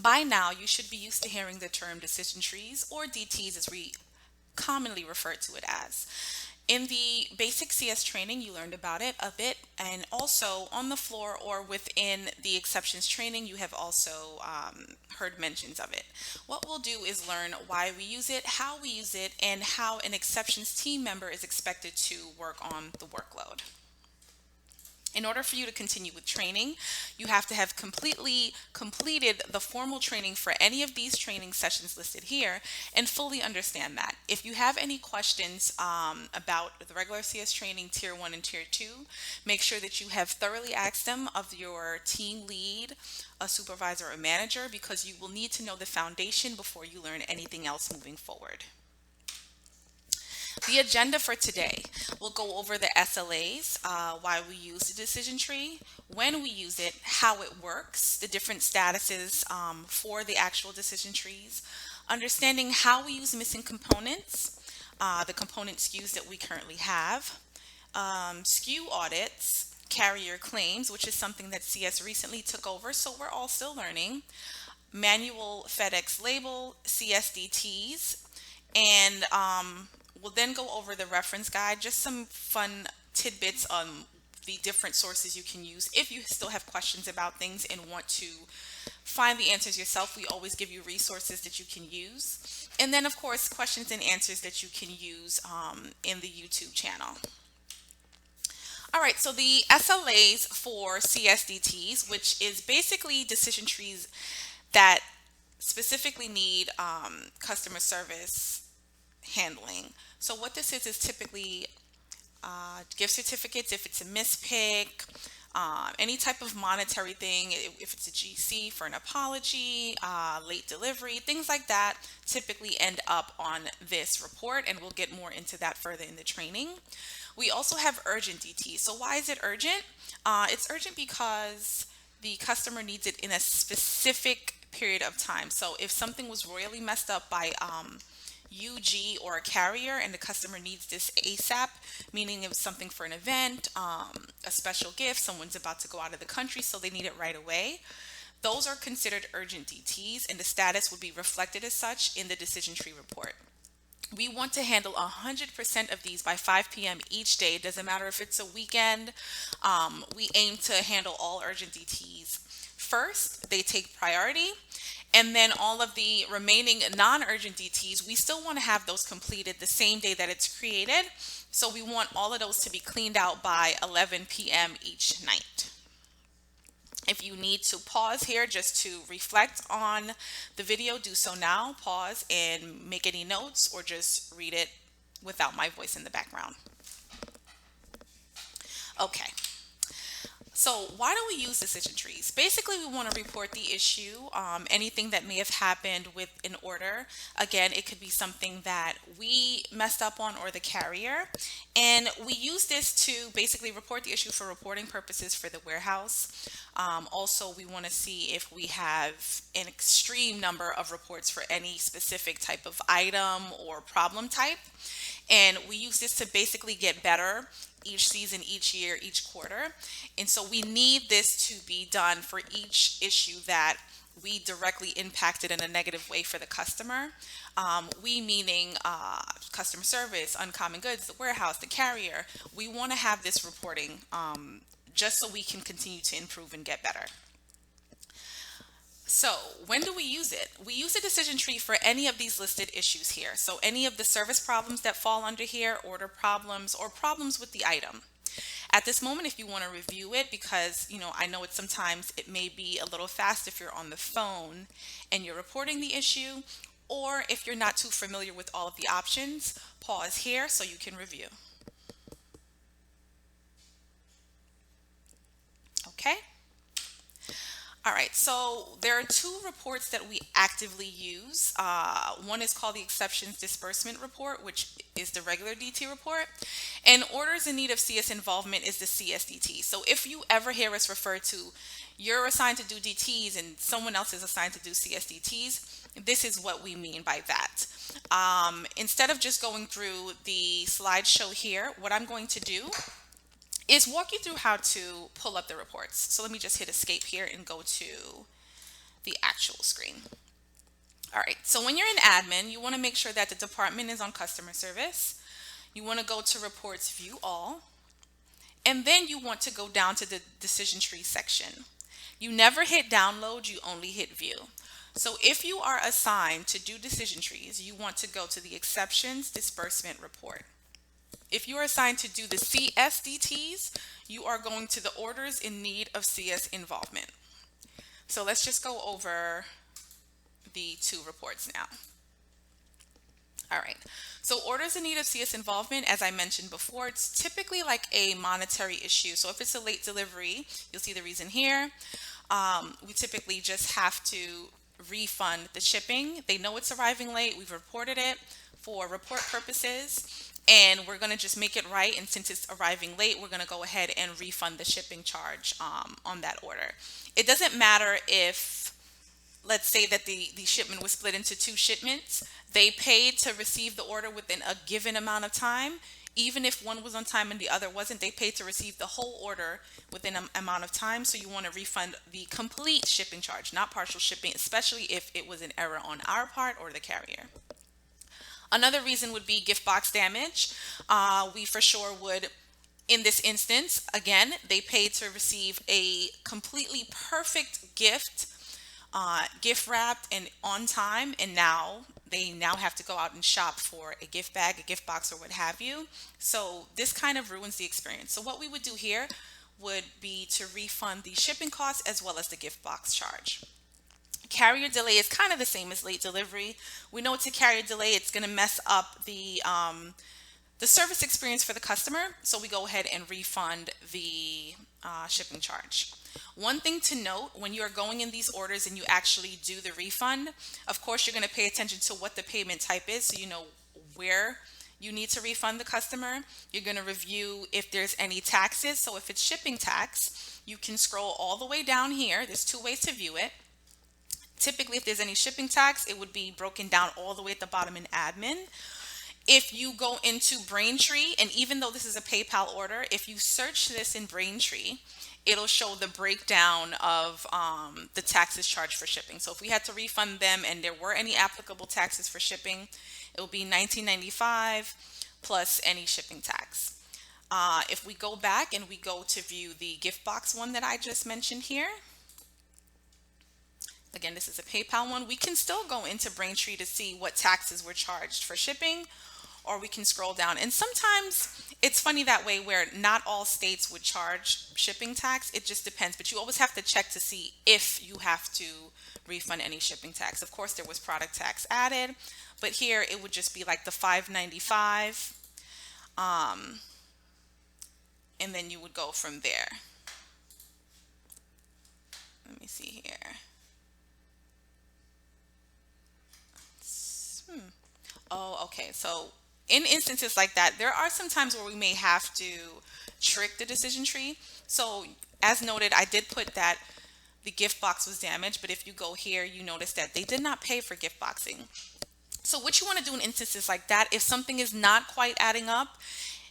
By now, you should be used to hearing the term decision trees, or DTs as we commonly refer to it as. In the basic CS training, you learned about it a bit, and also on the floor or within the exceptions training, you have also heard mentions of it. What we'll do is learn why we use it, how we use it, and how an exceptions team member is expected to work on the workload. In order for you to continue with training, you have to have completely completed the formal training for any of these training sessions listed here and fully understand that. If you have any questions about the regular CS training, Tier 1 and Tier 2, make sure that you have thoroughly asked them of your team lead, a supervisor, or manager, because you will need to know the foundation before you learn anything else moving forward. The agenda for today, we'll go over the SLAs, why we use the decision tree, when we use it, how it works, the different statuses for the actual decision trees, understanding how we use missing components, the component SKUs that we currently have, SKU audits, carrier claims, which is something that CS recently took over, so we're all still learning, manual FedEx label, CSDTs, and we'll then go over the reference guide, just some fun tidbits on the different sources you can use. If you still have questions about things and want to find the answers yourself, we always give you resources that you can use. And then, of course, questions and answers that you can use in the YouTube channel. All right, so the SLAs for CSDTs, which is basically decision trees that specifically need customer service handling. So what this is typically gift certificates if it's a mispick, any type of monetary thing, if it's a GC for an apology, late delivery, things like that typically end up on this report, and we'll get more into that further in the training. We also have urgent DT. So why is it urgent? It's urgent because the customer needs it in a specific period of time. So if something was royally messed up by UG or a carrier and the customer needs this ASAP, meaning it was something for an event, a special gift, someone's about to go out of the country, so they need it right away. Those are considered urgent DTs, and the status would be reflected as such in the decision tree report. We want to handle 100% of these by 5 p.m. each day. It doesn't matter if it's a weekend. We aim to handle all urgent DTs first. They take priority. And then all of the remaining non-urgent DTs, we still want to have those completed the same day that it's created. So we want all of those to be cleaned out by 11 p.m. each night. If you need to pause here just to reflect on the video, do so now. Pause and make any notes, or just read it without my voice in the background. Okay. So why do we use decision trees? Basically, we want to report the issue, anything that may have happened with an order. Again, it could be something that we messed up on or the carrier. And we use this to basically report the issue for reporting purposes for the warehouse. Also, we want to see if we have an extreme number of reports for any specific type of item or problem type. And we use this to basically get better each season, each year, each quarter. And so we need this to be done for each issue that we directly impacted in a negative way for the customer. We meaning customer service, uncommon goods, the warehouse, the carrier. We want to have this reporting just so we can continue to improve and get better. So when do we use it? We use a decision tree for any of these listed issues here. So any of the service problems that fall under here, order problems, or problems with the item. At this moment, if you want to review it, because I know sometimes it may be a little fast if you're on the phone and you're reporting the issue, or if you're not too familiar with all of the options, pause here so you can review. Okay? All right, so there are two reports that we actively use. One is called the Exceptions Disbursement Report, which is the regular DT report, and Orders in Need of CS Involvement is the CSDT. So if you ever hear us refer to you're assigned to do DTs and someone else is assigned to do CSDTs, this is what we mean by that. Instead of just going through the slideshow here, what I'm going to do is walk you through how to pull up the reports. So let me just hit escape here and go to the actual screen. All right, so when you're in admin, you want to make sure that the department is on customer service. You want to go to reports, view all, and then you want to go down to the decision tree section. You never hit download, you only hit view. So if you are assigned to do decision trees, you want to go to the exceptions disbursement report. If you are assigned to do the CSDTs, you are going to the orders in need of CS involvement. So let's just go over the two reports now. All right. So orders in need of CS involvement, as I mentioned before, it's typically like a monetary issue. So if it's a late delivery, you'll see the reason here. We typically just have to refund the shipping. They know it's arriving late. We've reported it for report purposes, and we're going to just make it right. And since it's arriving late, we're going to go ahead and refund the shipping charge on that order. It doesn't matter if, let's say that the shipment was split into two shipments. They paid to receive the order within a given amount of time. Even if one was on time and the other wasn't, they paid to receive the whole order within an amount of time. So you want to refund the complete shipping charge, not partial shipping, especially if it was an error on our part or the carrier. Another reason would be gift box damage. We for sure would, in this instance, again, they paid to receive a completely perfect gift, gift wrapped and on time, and now they have to go out and shop for a gift bag, a gift box, or what have you. So this kind of ruins the experience. So what we would do here would be to refund the shipping costs as well as the gift box charge. Carrier delay is kind of the same as late delivery. We know it's a carrier delay. It's going to mess up the service experience for the customer. So we go ahead and refund the shipping charge. One thing to note when you're going in these orders and you actually do the refund, of course, you're going to pay attention to what the payment type is so you know where you need to refund the customer. You're going to review if there's any taxes. So if it's shipping tax, you can scroll all the way down here. There's two ways to view it. Typically, if there's any shipping tax, it would be broken down all the way at the bottom in admin. If you go into Braintree, and even though this is a PayPal order, if you search this in Braintree, it'll show the breakdown of the taxes charged for shipping. So if we had to refund them and there were any applicable taxes for shipping, it will be $19.95 plus any shipping tax. If we go back and we go to view the gift box one that I just mentioned here, again, this is a PayPal one, we can still go into Braintree to see what taxes were charged for shipping, or we can scroll down. And sometimes it's funny that way where not all states would charge shipping tax. It just depends, but you always have to check to see if you have to refund any shipping tax. Of course, there was product tax added, but here it would just be like the $5.95, and then you would go from there. Let me see here. Oh, okay. So in instances like that, there are some times where we may have to trick the decision tree. So as noted, I did put that the gift box was damaged, but if you go here, you notice that they did not pay for gift boxing. So what you want to do in instances like that, if something is not quite adding up,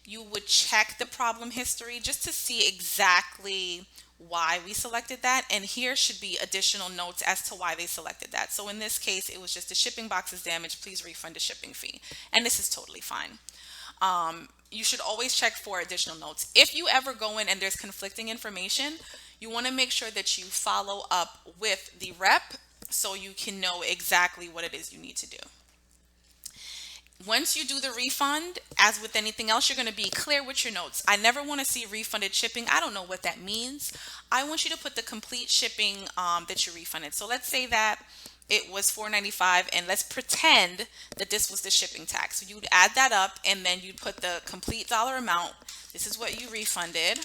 you would check the problem history just to see exactly why we selected that, and here should be additional notes as to why they selected that. So in this case, it was just the shipping box is damaged, please refund the shipping fee, and this is totally fine. You should always check for additional notes. If you ever go in and there's conflicting information, you want to make sure that you follow up with the rep so you can know exactly what it is you need to do. Once you do the refund, as with anything else, you're going to be clear with your notes. I never want to see refunded shipping. I don't know what that means. I want you to put the complete shipping that you refunded. So let's say that it was $4.95, and let's pretend that this was the shipping tax. So you'd add that up, and then you'd put the complete dollar amount. This is what you refunded.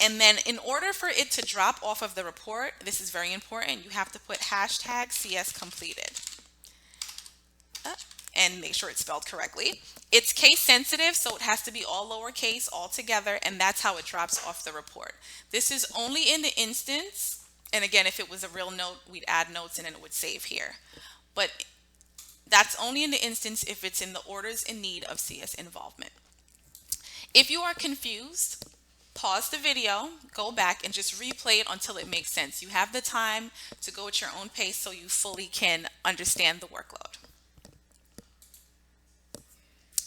And then in order for it to drop off of the report, this is very important, you have to put hashtag CS completed. And make sure it's spelled correctly. It's case sensitive, so it has to be all lowercase all together, and that's how it drops off the report. This is only in the instance, and again, if it was a real note, we'd add notes and it would save here. But that's only in the instance if it's in the orders in need of CS involvement. If you are confused, Pause the video, go back and just replay it until it makes sense. You have the time to go at your own pace so you fully can understand the workload.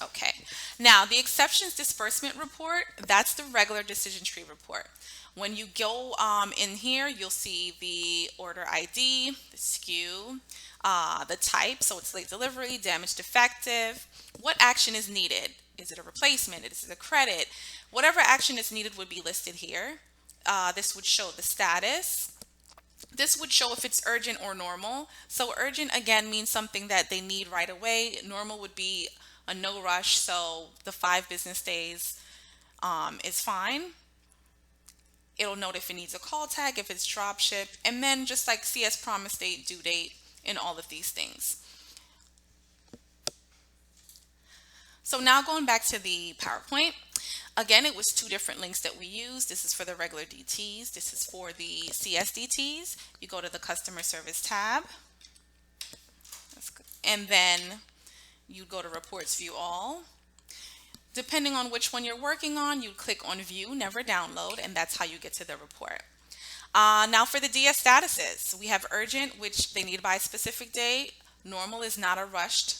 Okay. Now, the exceptions disbursement report, that's the regular decision tree report. When you go in here, you'll see the order ID, the SKU, the type, so it's late delivery, damaged, defective, what action is needed. Is it a replacement? Is it a credit? Whatever action is needed would be listed here. This would show the status. This would show if it's urgent or normal. So urgent again means something that they need right away. Normal would be a no rush, so the 5 business days is fine. It'll note if it needs a call tag, if it's drop ship, and then just like CS promise date, due date, and all of these things. So now going back to the PowerPoint, again, it was 2 different links that we used. This is for the regular DTs. This is for the CSDTs. You go to the customer service tab, and then you go to reports view all. Depending on which one you're working on, you click on view, never download, and that's how you get to the report. Now for the DS statuses, we have urgent, which they need by a specific date. Normal is not a rushed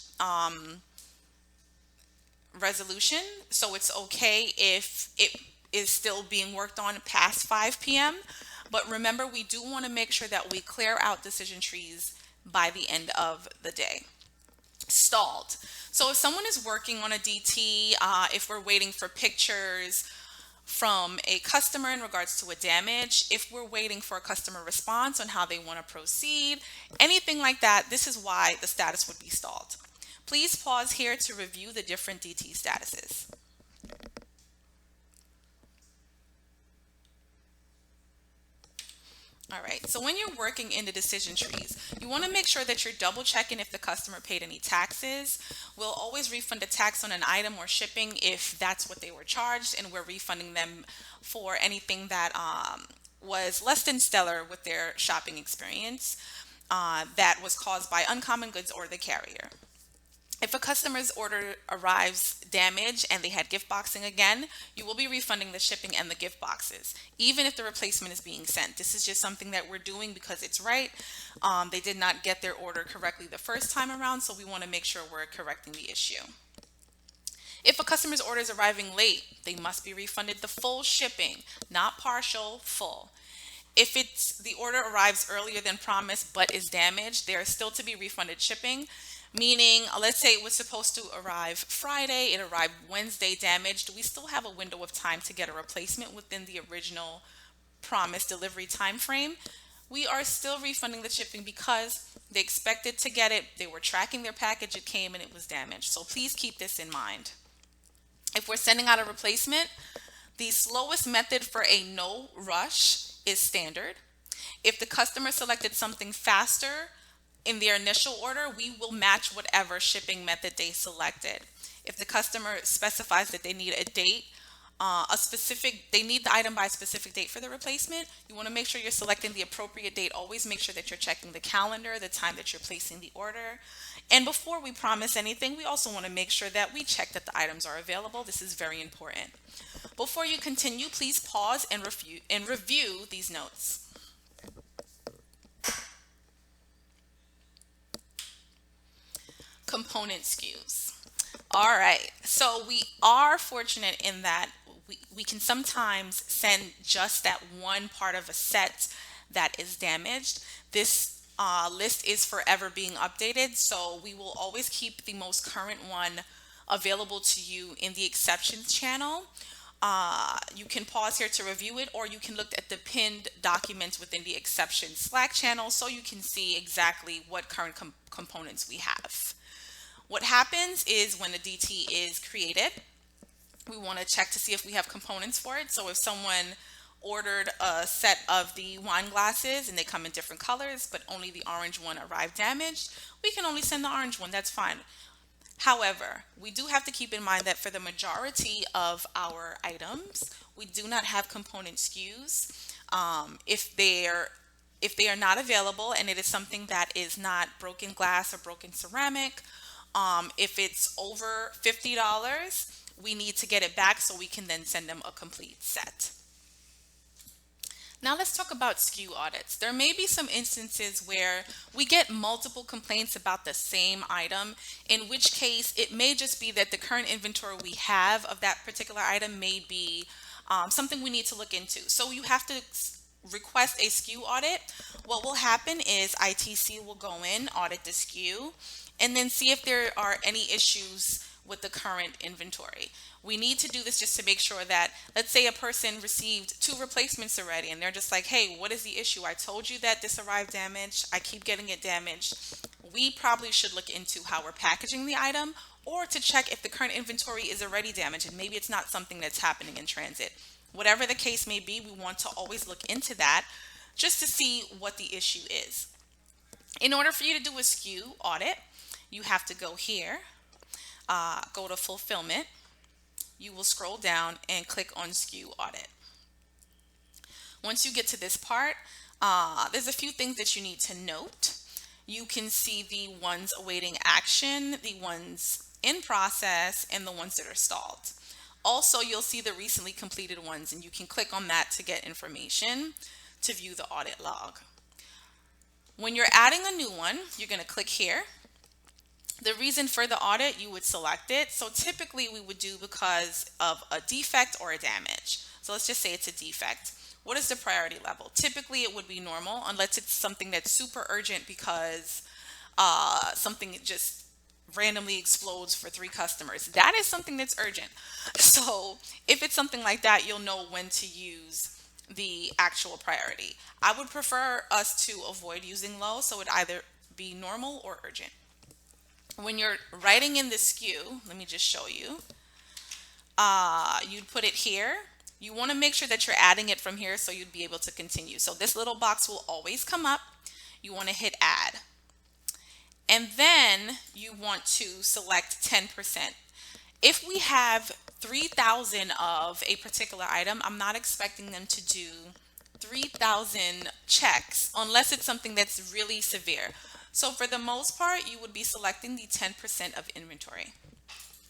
resolution, so it's okay if it is still being worked on past 5 p.m. But remember, we do want to make sure that we clear out decision trees by the end of the day. Stalled. So if someone is working on a DT, if we're waiting for pictures from a customer in regards to a damage, if we're waiting for a customer response on how they want to proceed, anything like that, this is why the status would be stalled. Please pause here to review the different DT statuses. All right, so when you're working in the decision trees, you want to make sure that you're double checking if the customer paid any taxes. We'll always refund a tax on an item or shipping if that's what they were charged, and we're refunding them for anything that was less than stellar with their shopping experience that was caused by uncommon goods or the carrier. If a customer's order arrives damaged and they had gift boxing again, you will be refunding the shipping and the gift boxes, even if the replacement is being sent. This is just something that we're doing because it's right. They did not get their order correctly the first time around, so we want to make sure we're correcting the issue. If a customer's order is arriving late, they must be refunded the full shipping, not partial, full. If the order arrives earlier than promised but is damaged, they are still to be refunded shipping. Meaning, let's say it was supposed to arrive Friday, it arrived Wednesday damaged. We still have a window of time to get a replacement within the original promised delivery time frame. We are still refunding the shipping because they expected to get it. They were tracking their package, it came and it was damaged. So please keep this in mind. If we're sending out a replacement, the slowest method for a no rush is standard. If the customer selected something faster in their initial order, we will match whatever shipping method they selected. If the customer specifies that they need a date, they need the item by a specific date for the replacement, you want to make sure you're selecting the appropriate date. Always make sure that you're checking the calendar, the time that you're placing the order. And before we promise anything, we also want to make sure that we check that the items are available. This is very important. Before you continue, please pause and review these notes. Component SKUs. All right, so we are fortunate in that we can sometimes send just that one part of a set that is damaged. This list is forever being updated, so we will always keep the most current one available to you in the exceptions channel. You can pause here to review it, or you can look at the pinned documents within the exceptions Slack channel so you can see exactly what current components we have. What happens is when the DT is created, we want to check to see if we have components for it. So if someone ordered a set of the wine glasses and they come in different colors, but only the orange one arrived damaged, we can only send the orange one. That's fine. However, we do have to keep in mind that for the majority of our items, we do not have component SKUs. If they are not available and it is something that is not broken glass or broken ceramic, if it's over $50, we need to get it back so we can then send them a complete set. Now let's talk about SKU audits. There may be some instances where we get multiple complaints about the same item, in which case it may just be that the current inventory we have of that particular item may be something we need to look into. So you have to request a SKU audit. What will happen is ITC will go in, audit the SKU, and then see if there are any issues with the current inventory. We need to do this just to make sure that, let's say a person received 2 replacements already and they're just like, hey, what is the issue? I told you that this arrived damaged. I keep getting it damaged. We probably should look into how we're packaging the item, or to check if the current inventory is already damaged and maybe it's not something that's happening in transit. Whatever the case may be, we want to always look into that just to see what the issue is. In order for you to do a SKU audit, you have to go here, go to fulfillment. You will scroll down and click on SKU audit. Once you get to this part, there's a few things that you need to note. You can see the ones awaiting action, the ones in process, and the ones that are stalled. Also, you'll see the recently completed ones, and you can click on that to get information to view the audit log. When you're adding a new one, you're going to click here. The reason for the audit, you would select it. So typically we would do because of a defect or a damage. So let's just say it's a defect. What is the priority level? Typically it would be normal, unless it's something that's super urgent because something just randomly explodes for 3 customers. That is something that's urgent. So if it's something like that, you'll know when to use the actual priority. I would prefer us to avoid using low, so it would either be normal or urgent. When you're writing in the SKU, let me just show you, you'd put it here. You want to make sure that you're adding it from here so you'd be able to continue. So this little box will always come up. You want to hit add. And then you want to select 10%. If we have 3,000 of a particular item, I'm not expecting them to do 3,000 checks unless it's something that's really severe. So for the most part, you would be selecting the 10% of inventory.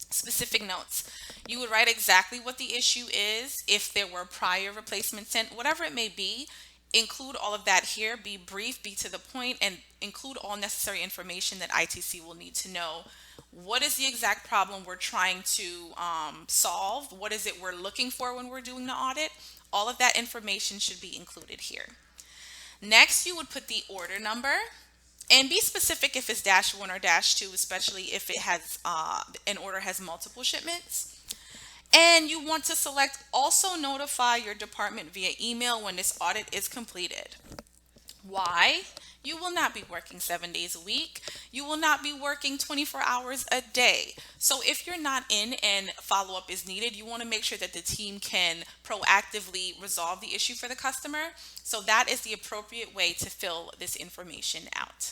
Specific notes. You would write exactly what the issue is, if there were prior replacements sent, whatever it may be. Include all of that here. Be brief, be to the point, and include all necessary information that ITC will need to know. What is the exact problem we're trying to solve? What is it we're looking for when we're doing the audit? All of that information should be included here. Next, you would put the order number. And be specific if it's -1 or -2, especially if it has an order has multiple shipments. And you want to select also notify your department via email when this audit is completed. Why? You will not be working 7 days a week. You will not be working 24 hours a day. So if you're not in and follow-up is needed, you want to make sure that the team can proactively resolve the issue for the customer. So that is the appropriate way to fill this information out.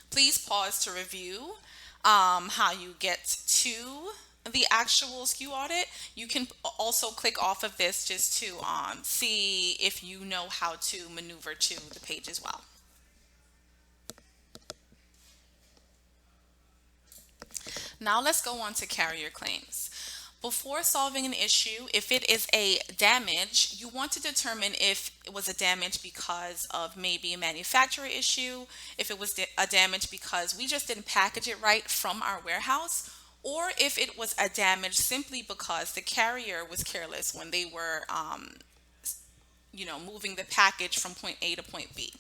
Please pause to review how you get to the actual SKU audit. You can also click off of this just to see if you know how to maneuver to the page as well. Now let's go on to carrier claims. Before solving an issue, if it is a damage, you want to determine if it was a damage because of maybe a manufacturer issue, if it was a damage because we just didn't package it right from our warehouse, or if it was a damage simply because the carrier was careless when they were moving the package from point A to point B.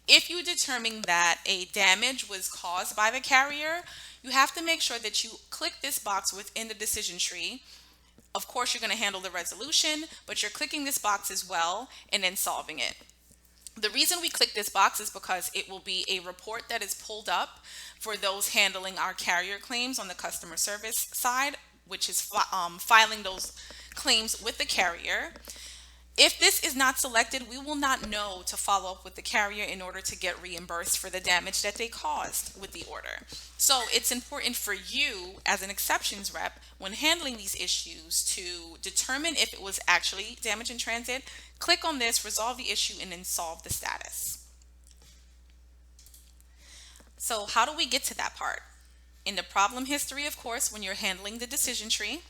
If you determine that a damage was caused by the carrier, you have to make sure that you click this box within the decision tree. Of course, you're going to handle the resolution, but you're clicking this box as well and then solving it. The reason we click this box is because it will be a report that is pulled up for those handling our carrier claims on the customer service side, which is filing those claims with the carrier. If this is not selected, we will not know to follow up with the carrier in order to get reimbursed for the damage that they caused with the order. So it's important for you as an exceptions rep when handling these issues to determine if it was actually damage in transit. Click on this, resolve the issue, and then solve the status. So how do we get to that part? In the problem history, of course, when you're handling the decision tree,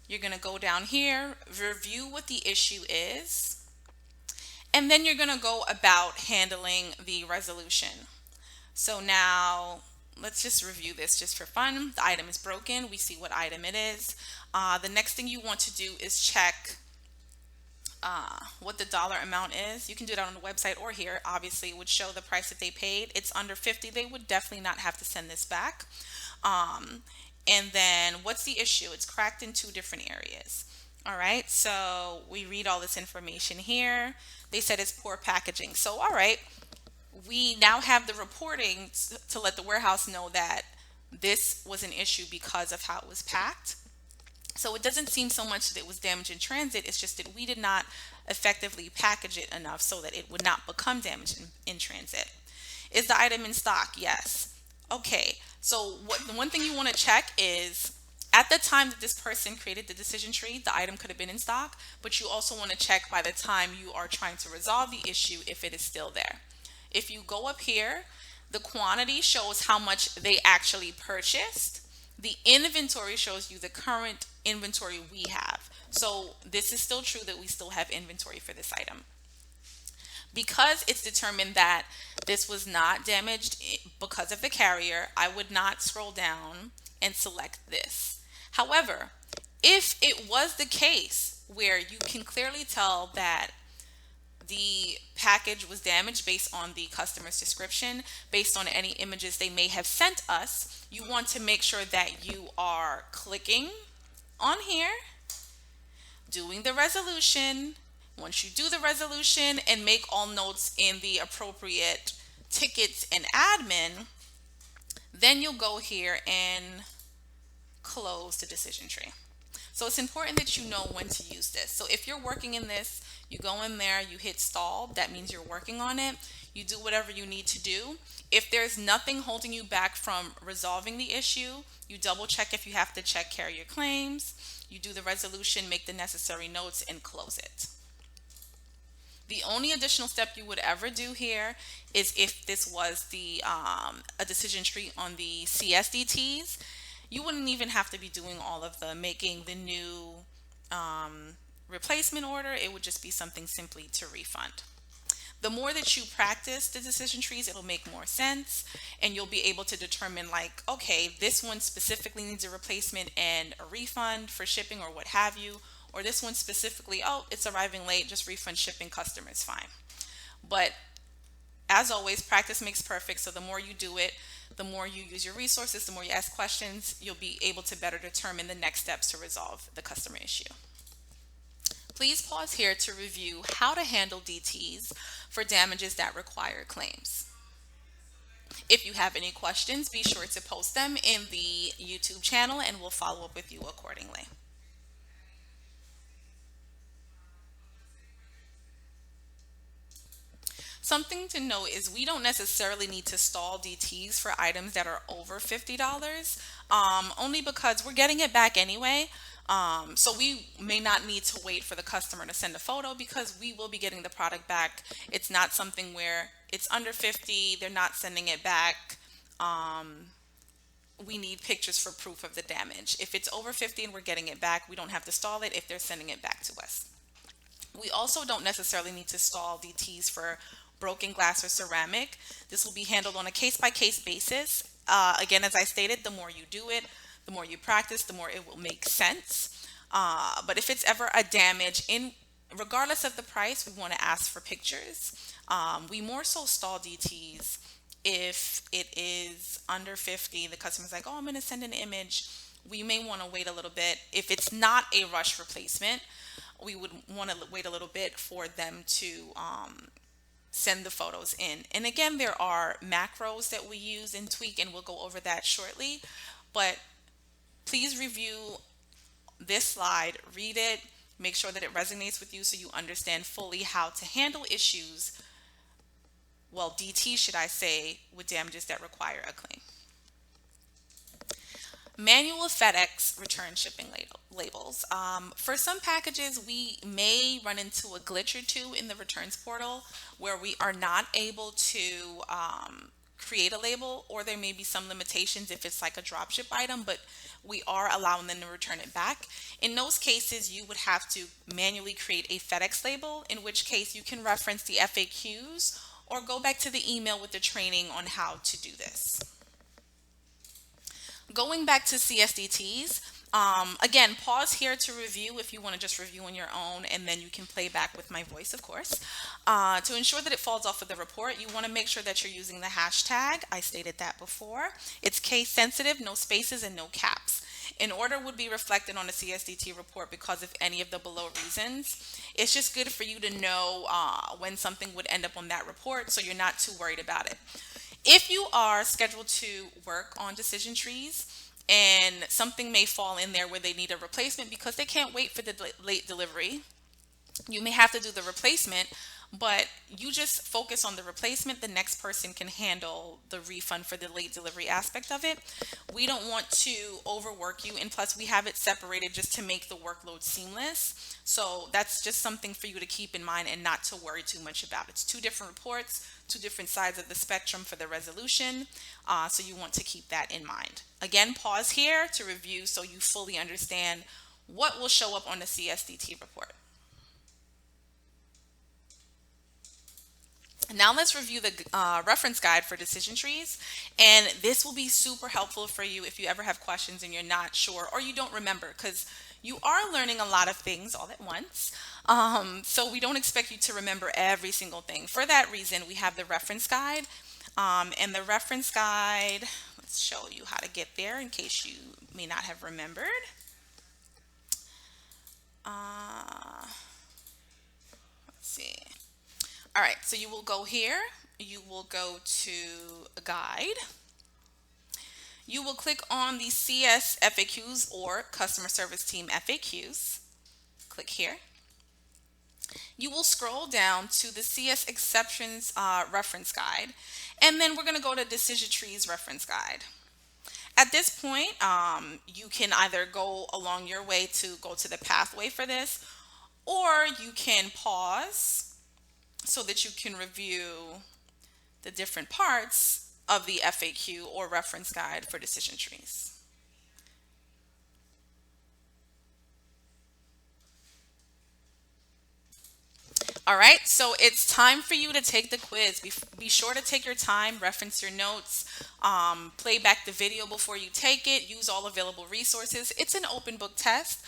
You're going to go down here, review what the issue is, and then you're going to go about handling the resolution. So now let's just review this just for fun. The item is broken. We see what item it is. The next thing you want to do is check what the dollar amount is. You can do that on the website or here. Obviously, it would show the price that they paid. It's under 50. They would definitely not have to send this back. Um, and then what's the issue? It's cracked in two different areas. All right, so we read all this information here. They said it's poor packaging. So, all right, we now have the reporting to let the warehouse know that this was an issue because of how it was packed. So it doesn't seem so much that it was damaged in transit, it's just that we did not effectively package it enough so that it would not become damaged in transit. Is the item in stock? Yes. Okay, so the one thing you want to check is at the time that this person created the decision tree, the item could have been in stock, but you also want to check by the time you are trying to resolve the issue if it is still there. If you go up here, the quantity shows how much they actually purchased. The inventory shows you the current inventory we have. So this is still true that we still have inventory for this item. Because it's determined that this was not damaged because of the carrier, I would not scroll down and select this. However, if it was the case where you can clearly tell that the package was damaged based on the customer's description, based on any images they may have sent us, you want to make sure that you are clicking on here, doing the resolution. Once you do the resolution and make all notes in the appropriate tickets and admin, then you'll go here and close the decision tree. So it's important that you know when to use this. So if you're working in this, you go in there, you hit stall, that means you're working on it. You do whatever you need to do. If there's nothing holding you back from resolving the issue, you double check if you have to check carrier claims. You do the resolution, make the necessary notes, and close it. The only additional step you would ever do here is if this was the a decision tree on the CSDTs, you wouldn't even have to be doing all of the making the new replacement order. It would just be something simply to refund. The more that you practice the decision trees, it'll make more sense, and you'll be able to determine, like, okay, this one specifically needs a replacement and a refund for shipping or what have you, or this one specifically, oh, it's arriving late, just refund shipping, customer is fine. But as always, practice makes perfect. So the more you do it, the more you use your resources, the more you ask questions, you'll be able to better determine the next steps to resolve the customer issue. Please pause here to review how to handle DTs for damages that require claims. If you have any questions, be sure to post them in the YouTube channel and we'll follow up with you accordingly. Something to note is we don't necessarily need to stall DTs for items that are over $50, only because we're getting it back anyway. So we may not need to wait for the customer to send a photo because we will be getting the product back. It's not something where it's under 50, they're not sending it back. We need pictures for proof of the damage. If it's over 50 and we're getting it back, we don't have to stall it if they're sending it back to us. We also don't necessarily need to stall DTs for broken glass or ceramic. This will be handled on a case-by-case basis. Again, as I stated, the more you do it, the more you practice, the more it will make sense. But if it's ever a damage, regardless of the price, we want to ask for pictures. We more so stall DTs if it is under 50. The customer's like, oh, I'm going to send an image. We may want to wait a little bit. If it's not a rush replacement, we would want to wait a little bit for them to send the photos in. And again, there are macros that we use and tweak, and we'll go over that shortly. But please review this slide, read it, make sure that it resonates with you so you understand fully how to handle issues, well, DT, should I say, with damages that require a claim. Manual FedEx return shipping labels. For some packages, we may run into a glitch or two in the returns portal where we are not able to create a label, or there may be some limitations if it's like a dropship item, but we are allowing them to return it back. In those cases, you would have to manually create a FedEx label, in which case you can reference the FAQs or go back to the email with the training on how to do this. Going back to CSDTs, again, pause here to review if you want to just review on your own, and then you can play back with my voice, of course. To ensure that it falls off of the report, you want to make sure that you're using the hashtag. I stated that before. It's case sensitive, no spaces, and no caps. An order would be reflected on the CSDT report because of any of the below reasons. It's just good for you to know when something would end up on that report so you're not too worried about it. If you are scheduled to work on decision trees and something may fall in there where they need a replacement because they can't wait for the late delivery, you may have to do the replacement, but you just focus on the replacement. The next person can handle the refund for the late delivery aspect of it. We don't want to overwork you, and plus we have it separated just to make the workload seamless. So that's just something for you to keep in mind and not to worry too much about. It's two different reports, two different sides of the spectrum for the resolution. So you want to keep that in mind. Again, pause here to review so you fully understand what will show up on the CSDT report. Now let's review the reference guide for decision trees, and this will be super helpful for you if you ever have questions and you're not sure or you don't remember, because you are learning a lot of things all at once. So we don't expect you to remember every single thing. For that reason, we have the reference guide, and the reference guide, let's show you how to get there in case you may not have remembered. Let's see. All right, so you will go here, you will go to a guide, you will click on the CS FAQs or Customer Service Team FAQs, click here. You will scroll down to the CS Exceptions Reference Guide, and then we're going to go to Decision Trees Reference Guide. At this point, you can either go along your way to go to the pathway for this, or you can pause so that you can review the different parts of the FAQ or reference guide for decision trees. All right, so it's time for you to take the quiz. Be sure to take your time, reference your notes, play back the video before you take it, use all available resources. It's an open book test.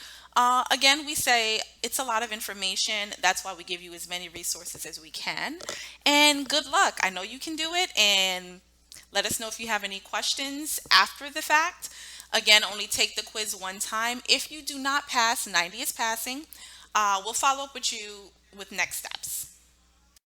Again, we say it's a lot of information. That's why we give you as many resources as we can. And good luck. I know you can do it. And let us know if you have any questions after the fact. Again, only take the quiz one time. If you do not pass, 90 is passing. We'll follow up with you with next steps.